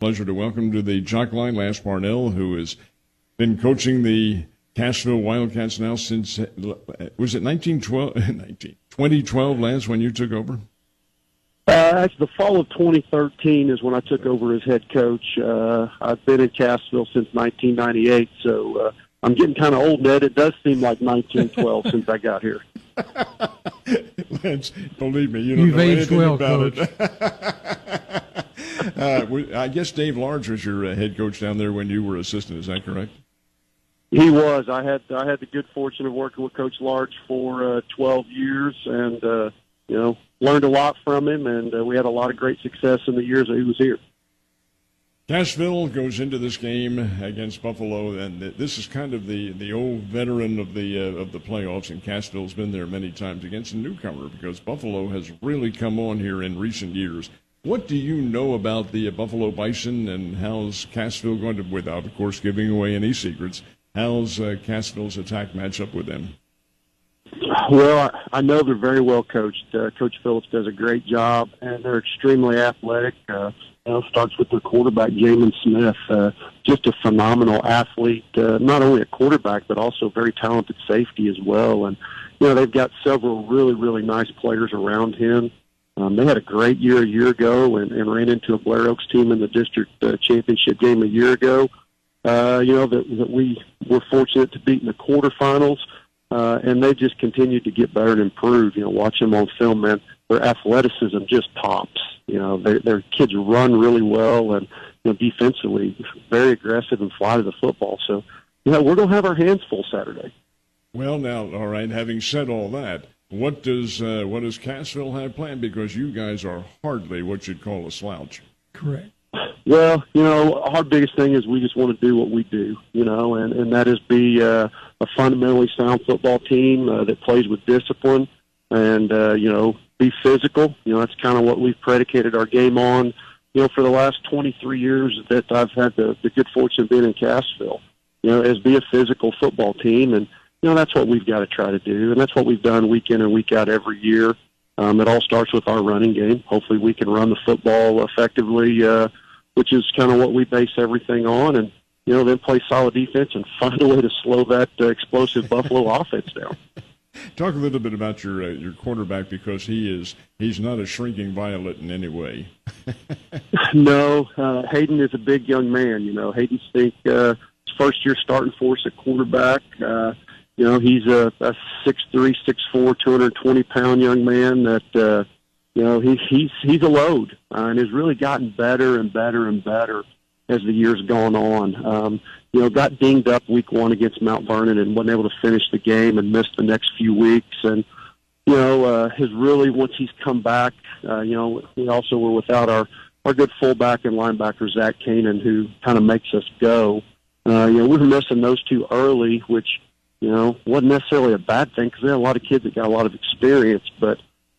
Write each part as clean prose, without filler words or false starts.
Pleasure to welcome to the Jock Line Lance Parnell, who has been coaching the Cassville Wildcats now since, was it 2012, Lance, when you took over? Actually, the fall of 2013 is when I took over as head coach. I've been in Cassville since 1998, so I'm getting kind of old, Ned. It does seem like 1912 since I got here. Lance, believe me, you don't know anything well, about Coach. it. I guess Dave Large was your head coach down there when you were assistant. Is that correct? He was. I had the good fortune of working with Coach Large for 12 years, and learned a lot from him, and we had a lot of great success in the years that he was here. Cassville goes into this game against Buffalo, and this is kind of the old veteran of the playoffs, and Cassville's been there many times against a newcomer because Buffalo has really come on here in recent years. What do you know about the Buffalo Bison, and how's Cassville going to, without, of course, giving away any secrets, how's Cassville's attack match up with them? Well, I know they're very well coached. Coach Phillips does a great job, and they're extremely athletic. Starts with their quarterback, Jamin Smith, just a phenomenal athlete, not only a quarterback, but also very talented safety as well. And, they've got several really, really nice players around him. They had a great year a year ago and ran into a Blair Oaks team in the district championship game a year ago. That we were fortunate to beat in the quarterfinals. And they just continued to get better and improve. Watch them on film, man. Their athleticism just pops. Their kids run really well, and defensively very aggressive and fly to the football. So, we're going to have our hands full Saturday. Well, now, all right. Having said all that, what does Cassville have planned? Because you guys are hardly what you'd call a slouch. Correct. Well, our biggest thing is we just want to do what we do, and that is be a fundamentally sound football team that plays with discipline and, be physical. That's kind of what we've predicated our game on, for the last 23 years that I've had the good fortune of being in Cassville, is be a physical football team. And, that's what we've got to try to do. And that's what we've done week in and week out every year. It all starts with our running game. Hopefully we can run the football effectively, which is kind of what we base everything on, and then play solid defense and find a way to slow that explosive Buffalo offense down. Talk a little bit about your quarterback, because he's not a shrinking violet in any way. No, Hayden is a big young man. Hayden Stink, his first year starting for us at quarterback. He's a 6'3", 6'4", 220-pound young man that. He's a load and has really gotten better and better and better as the year's gone on. Got dinged up week one against Mount Vernon and wasn't able to finish the game and missed the next few weeks. And, has really, once he's come back, we also were without our good fullback and linebacker, Zach Kanan, who kind of makes us go. We were missing those two early, which, wasn't necessarily a bad thing because there are a lot of kids that got a lot of experience, but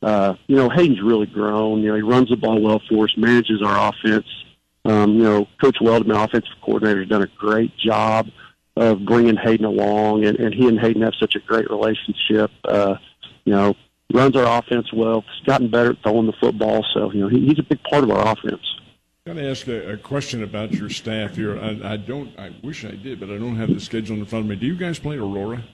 Hayden's really grown. He runs the ball well for us, manages our offense. Coach Weldon, my offensive coordinator, has done a great job of bringing Hayden along, and he and Hayden have such a great relationship. Runs our offense well. He's gotten better at throwing the football, so he's a big part of our offense. I'm going to ask a question about your staff here. I wish I did, but I don't have the schedule in front of me. Do you guys play Aurora?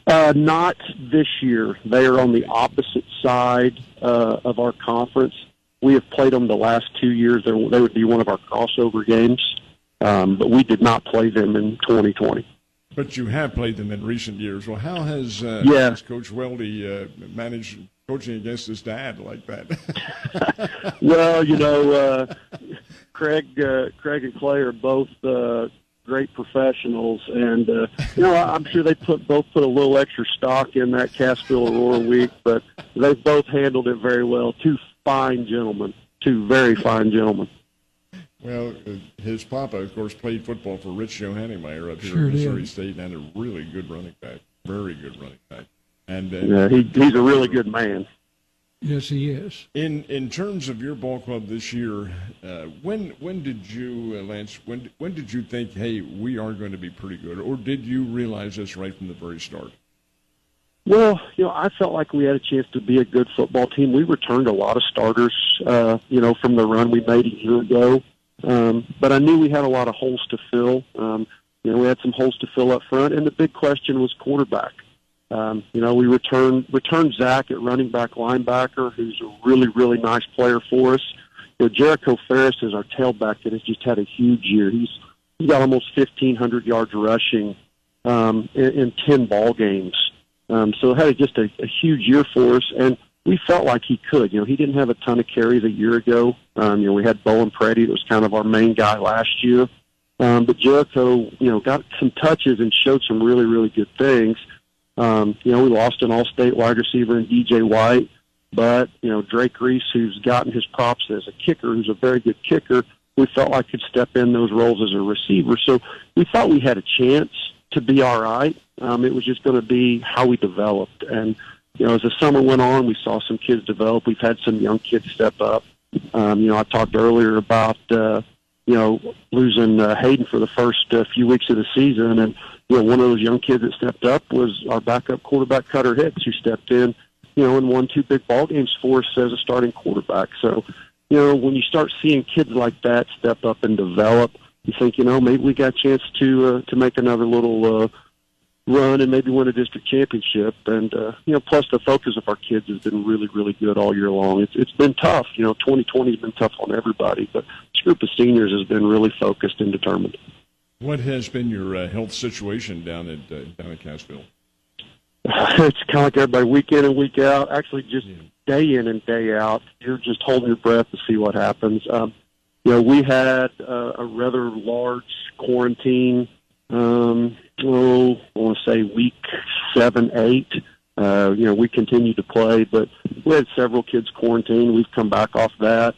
Not this year. They are on the opposite side of our conference. We have played them the last 2 years. They would be one of our crossover games, but we did not play them in 2020. But you have played them in recent years. Well, how has Coach Weldy managed coaching against his dad like that? Well, Craig and Clay are both great professionals, and I'm sure they both put a little extra stock in that Cassville Aurora week, but they both handled it very well. Two very fine gentlemen. Well, his papa, of course, played football for Rich Johannemeyer up here Sure at Missouri did. State, and a really good running back, very good running back. And he's a really good man. Yes, he is. In terms of your ball club this year, when did you, Lance? When did you think, hey, we are going to be pretty good, or did you realize this right from the very start? Well, I felt like we had a chance to be a good football team. We returned a lot of starters, from the run we made a year ago. But I knew we had a lot of holes to fill. We had some holes to fill up front, and the big question was quarterback. We returned Zach at running back linebacker, who's a really, really nice player for us. Jericho Ferris is our tailback that has just had a huge year. He's got almost 1,500 yards rushing in 10 ball games. So had just a huge year for us, and we felt like he could. He didn't have a ton of carries a year ago. We had Bowen Preddy that was kind of our main guy last year. But Jericho, got some touches and showed some really, really good things. We lost an all-state wide receiver in DJ White, but, Drake Reese, who's gotten his props as a kicker, who's a very good kicker, we felt like could step in those roles as a receiver. So we thought we had a chance to be all right. It was just going to be how we developed. And, as the summer went on, we saw some kids develop. We've had some young kids step up. I talked earlier about, losing Hayden for the first few weeks of the season. And, one of those young kids that stepped up was our backup quarterback, Cutter Hicks, who stepped in, and won 2 big ball games for us as a starting quarterback. So, when you start seeing kids like that step up and develop, you think, maybe we got a chance to make another little run and maybe win a district championship. And, plus the focus of our kids has been really, really good all year long. It's been tough. 2020 has been tough on everybody, but this group of seniors has been really focused and determined. What has been your health situation down at Cassville? It's kind of like everybody, week in and week out. Actually, just day in and day out. You're just holding your breath to see what happens. We had a rather large quarantine. I want to say week 7, 8. We continued to play, but we had several kids quarantined. We've come back off that.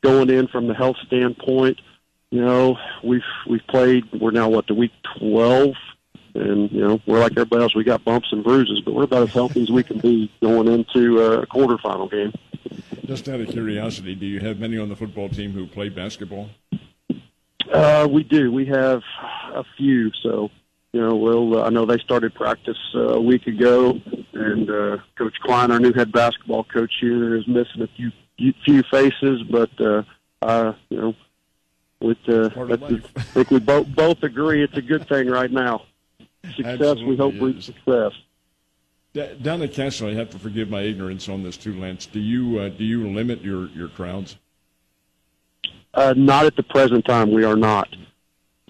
Going in from the health standpoint, we've played. We're now to week 12. And, we're like everybody else. We got bumps and bruises, but we're about as healthy as we can be going into a quarterfinal game. Just out of curiosity, do you have many on the football team who play basketball? We do. We have a few. So, I know they started practice a week ago, and Coach Klein, our new head basketball coach here, is missing a few faces, but, I think we both agree it's a good thing right now. Success, absolutely, we hope brings success. Down at Cassville, I have to forgive my ignorance on this too, Lance. Do you limit your crowds? Not at the present time. We are not.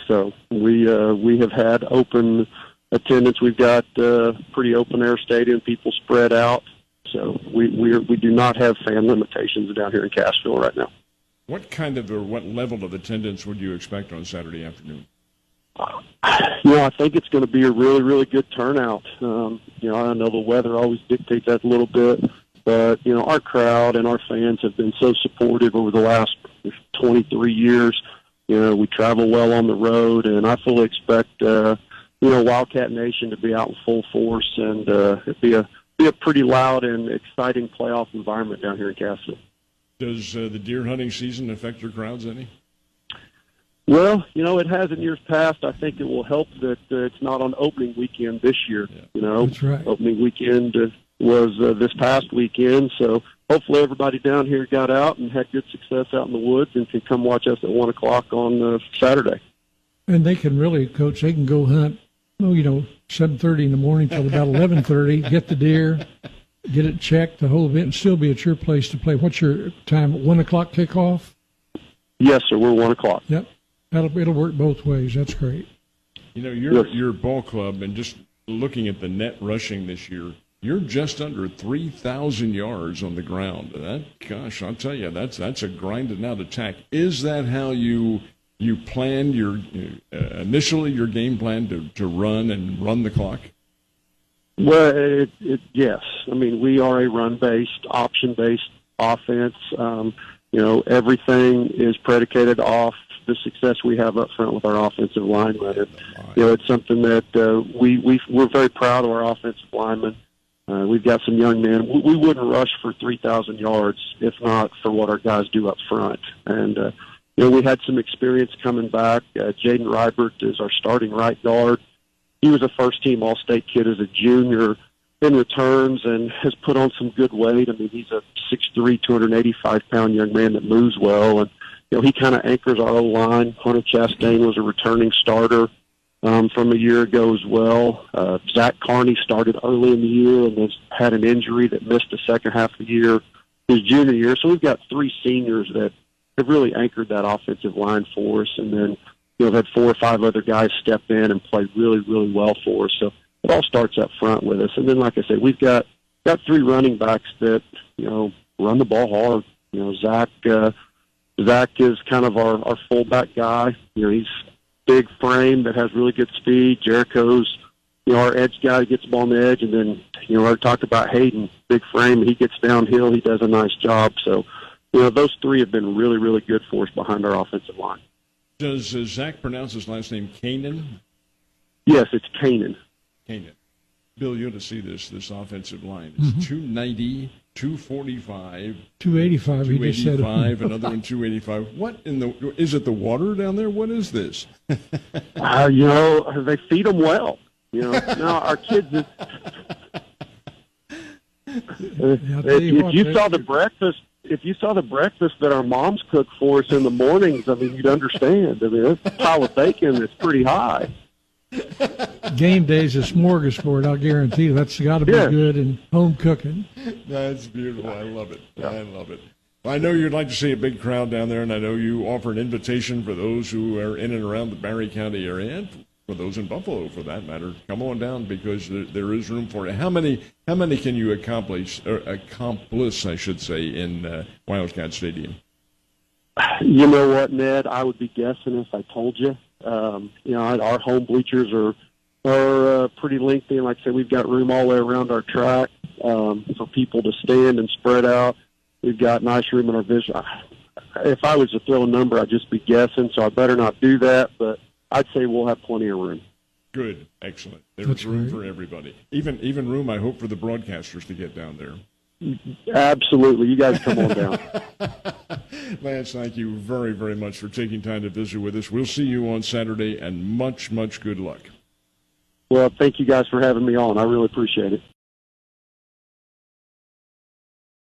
So we have had open attendance. We've got pretty open air stadium. People spread out. So we do not have fan limitations down here in Cassville right now. What kind of or what level of attendance would you expect on Saturday afternoon? I think it's going to be a really, really good turnout. I know the weather always dictates that a little bit, but, our crowd and our fans have been so supportive over the last 23 years. We travel well on the road, and I fully expect, Wildcat Nation to be out in full force, and it'd be a pretty loud and exciting playoff environment down here in Cassville. Does the deer hunting season affect your crowds any? Well, it has in years past. I think it will help that it's not on opening weekend this year. Yeah. That's right. Opening weekend was this past weekend, so hopefully everybody down here got out and had good success out in the woods and can come watch us at 1 o'clock on Saturday. And they can really, Coach, they can go hunt, 7:30 in the morning till about 11:30, get the deer, get it checked, the whole event, and still be at your place to play. What's your time, 1 o'clock kickoff? Yes, sir, we're 1 o'clock. Yep. It'll work both ways. That's great. Your ball club, and just looking at the net rushing this year, you're just under 3,000 yards on the ground. I'll tell you, that's a grinded out attack. Is that how you planned your initially your game plan to run and run the clock? Well, yes. I mean, we are a run-based, option-based offense. Everything is predicated off the success we have up front with our offensive linemen. And, it's something that we're very proud of our offensive linemen. We've got some young men. We wouldn't rush for 3,000 yards if not for what our guys do up front. And, we had some experience coming back. Jaden Rybert is our starting right guard. He was a first-team All-State kid as a junior in returns and has put on some good weight. I mean, he's a 6'3", 285-pound young man that moves well. And, he kind of anchors our O-line. Hunter Chastain was a returning starter from a year ago as well. Zach Carney started early in the year and has had an injury that missed the second half of the year, his junior year. So we've got 3 seniors that have really anchored that offensive line for us. And then, we've had 4 or 5 other guys step in and play really, really well for us. So it all starts up front with us. And then, like I said, we've got 3 running backs that, run the ball hard. Zach is kind of our fullback guy. He's big frame that has really good speed. Jericho's, our edge guy that gets the ball on the edge. And then, I talked about Hayden, big frame. He gets downhill. He does a nice job. So, those 3 have been really, really good for us behind our offensive line. Does Zach pronounce his last name Kanan? Yes, it's Kanan. Kanan. Bill, you ought to see this offensive line. It's 290, 245, 285. He just said 285, another one 285. What is it? The water down there? What is this? They feed them well. Now our kids. If you saw the breakfast that our moms cook for us in the mornings, you'd understand. This pile of bacon is pretty high. Game day's a smorgasbord, I'll guarantee you. That's got to be good and home cooking. That's beautiful. I love it. Yeah. I love it. Well, I know you'd like to see a big crowd down there, and I know you offer an invitation for those who are in and around the Barry County area, and for those in Buffalo, for that matter. Come on down because there is room for it. How many can you accomplish, I should say, in Wildcat Stadium? You know what, Ned? I would be guessing if I told you. Our home bleachers are pretty lengthy, and like I said, we've got room all the way around our track for people to stand and spread out. We've got nice room in our vision. If I was to throw a number, I'd just be guessing, so I better not do that, but I'd say we'll have plenty of room. Good. Excellent. There's room for everybody. Even room, I hope, for the broadcasters to get down there. Absolutely. You guys come on down. Lance, thank you very, very much for taking time to visit with us. We'll see you on Saturday, and much, much good luck. Well, thank you guys for having me on. I really appreciate it.